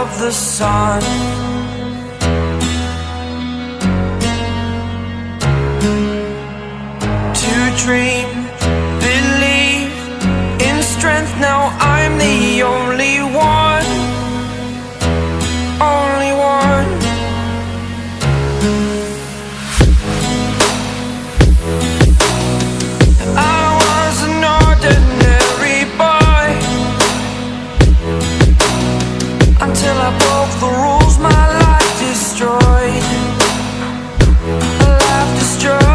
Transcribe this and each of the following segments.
of the sun. To dream, believe in strength. Now I'm the only one, only one. I was an ordinary boy until I broke the rules. My life destroyed, a life destroyed.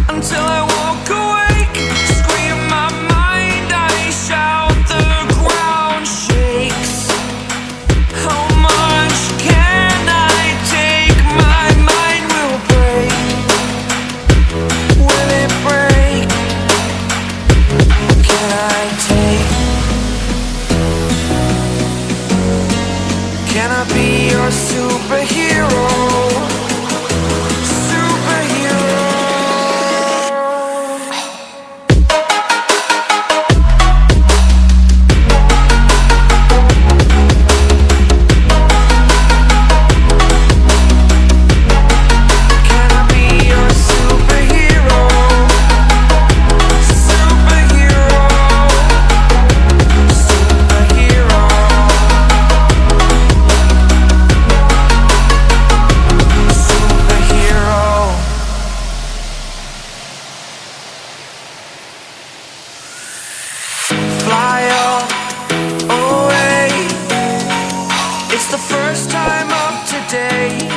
Until I woke awake, scream my mind, I shout, the ground shakes. How much can I take? My mind will break. Will it break? Can I take? Can I be your superhero? Fly away. It's the first time of today.